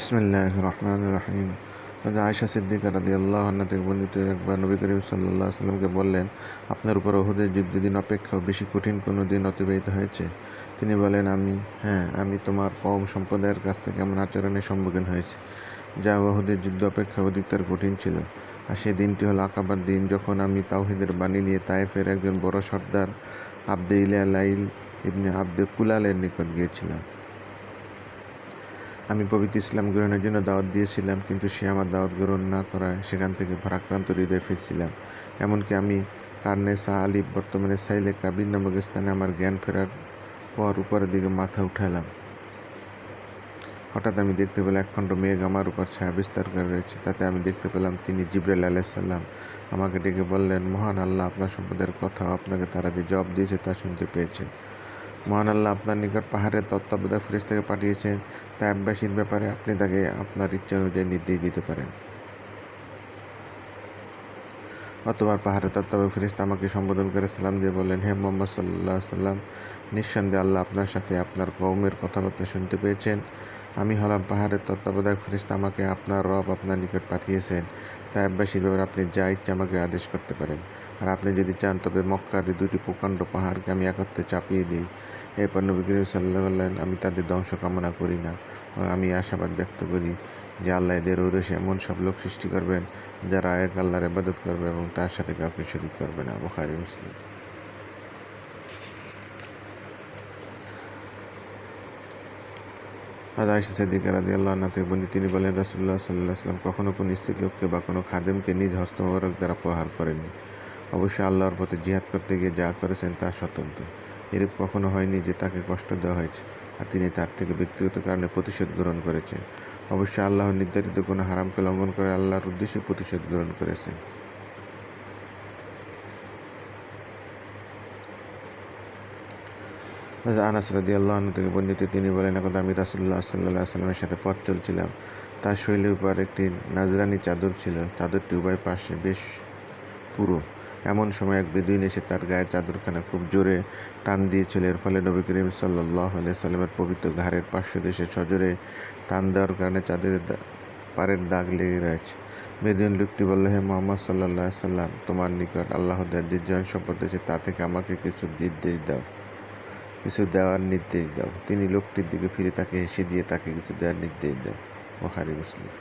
বিসমিল্লাহির রহমানির রহিম। আয়েশা সিদ্দিকা রাদিয়াল্লাহু আনহা থেকে বর্ণিত, একবার নবী করিম সাল্লাল্লাহু আলাইহি ওয়াসাল্লামকে বললেন, আপনার উপর উহুদের যুদ্ধদিন অপেক্ষাও বেশি কঠিন কোনো দিন অতিবাহিত হয়েছে? তিনি বলেন, আমি তোমার কওম সম্প্রদায়ের কাছ থেকে এমন আচরণের সম্মুখীন হয়েছি যা উহুদের যুদ্ধ অপেক্ষা অধিকতর কঠিন ছিল। আর সেই দিনটি হলো আকাবার দিন, যখন আমি তাওহীদের বাণী নিয়ে তায়েফের একজন বড় সর্দার আবদে ইলাইল ইবনে আবদে কুলালের নিকট গিয়েছিলাম। আমি পবিত্র ইসলাম গ্রহণের জন্য দাওয়াত দিয়েছিলাম, কিন্তু সে আমার দাওয়াত গ্রহণ না করায় সেখান থেকে ভারাক্রান্ত হৃদয়ে ফিরছিলাম। এমনকি আমি কার্নে শাহ আলিফ, বর্তমানে সাইলে কাবির নামক স্থানে আমার জ্ঞান ফেরার পর উপরের দিকে মাথা উঠালাম। হঠাৎ আমি দেখতে পেলাম একখণ্ড মেঘ আমার উপর ছায়া বিস্তার করে রয়েছে। তাতে আমি দেখতে পেলাম তিনি জিবরাইল আলাইহিস সালাম। আমাকে ডেকে বললেন, মহান আল্লাহ আপনার সম্প্রদায়ের কথা আপনাকে তারা যে জবাব দিয়েছে তা শুনতে পেয়েছেন। মহান আল্লাহ আপনার নিকট পাহাড়ের তত্ত্বাবধায়ক ফেরেশতাকে পাঠিয়েছেন, তায়েফবাসীর ব্যাপারে আপনি তাকে আপনার ইচ্ছা অনুযায়ী নির্দেশ দিতে পারেন। অতঃপর পাহাড়ের তত্ত্বাবধায়ক ফেরেশতা আমাকে সম্বোধন করে সালাম দিয়ে বললেন, হে মুহাম্মদ সাল্লাল্লাহু আলাইহি সাল্লাম, নিঃসন্দেহে আল্লাহ আপনার সাথে আপনার কওমের কথাবার্তা শুনতে পেয়েছেন। আমি হলাম পাহাড়ের তত্ত্বাবধায়ক ফেরেশতা, আমাকে আপনার রব আপনার নিকট পাঠিয়েছেন। তায়েফবাসীর ব্যাপারে আপনি যা ইচ্ছা আমাকে আদেশ করতে পারেন। আর আপনি যদি চান তবে মক্কার এই দুটি প্রকাণ্ড পাহাড়কে আমি একত্রে চাপিয়ে দিই। এরপর নবী করিম সাল্লাল্লাহু আলাইহি বললেন, আমি তাদের ধ্বংস কামনা করি না, এবং আমি আশাবাদ ব্যক্ত করি যে আল্লাহ এদের ঔরসে এমন সব লোক সৃষ্টি করবেন যারা এক আল্লাহর ইবাদত করবে এবং তার সাথে কাউকে শরীক করবে না। বুখারী, মুসলিম। আয়েশা সিদ্দিকা রাদিয়াল্লাহু আনহা থেকে বর্ণিত, তিনি বলেন, রাসূলুল্লাহ সাল্লাল্লাহু আলাইহি ওয়াসাল্লাম কখনো কোনো স্ত্রী লোককে বা কোনো খাদেমকে নিজ হস্ত মোবারক দ্বারা প্রহার করেননি। অবশ্যই আল্লাহর পথে জিহাদ করতে গিয়ে যা করেছেন তা স্বতন্ত্র। এরূপ কখনো হয়নি যে তাকে কষ্ট দেওয়া হয়েছে আর তিনি তার থেকে ব্যক্তিগত কারণে প্রতিশোধ গ্রহণ করেছেন। অবশ্যই আল্লাহর নির্ধারিত কোনো হারামকে লঙ্ঘন করে আল্লাহর উদ্দেশ্যে প্রতিশোধ গ্রহণ করেছেন। আনাস রাদিয়াল্লাহু আনহু থেকে বর্ণিত, তিনি বলেন, একদা আমি রাসূলুল্লাহ সাল্লাল্লাহু আলাইহি ওয়াসাল্লামের সাথে পথ চলছিলাম। তার শরীরের উপর একটি নাজরানি চাদর ছিল। চাদরটি উভয় পাশে বেশ পুরু। এমন সময় এক বেদুইন এসে তার গায়ের চাদরখানা খুব জোরে টান দিয়েছিল। এর ফলে নবী করিম সাল্লাল্লাহু আলাইহি ওয়াসাল্লামের পবিত্র ঘাড়ের পার্শ্বদেশে সজোরে টান দেওয়ার কারণে চাদরের পাড়ের দাগ লেগে রয়েছে। বেদুইন লোকটি বলল, হে মুহাম্মদ সাল্লাল্লাহু আলাইহি ওয়াসাল্লাম, তোমার নিকট আল্লাহ যে জয়ন সম্পদ দিয়েছে তা থেকে আমাকে কিছু দেওয়ার নির্দেশ দাও। তিনি লোকটির দিকে ফিরে তাকে হেসে দিয়ে তাকে কিছু দেওয়ার নির্দেশ দেন। বুখারী, মুসলিম।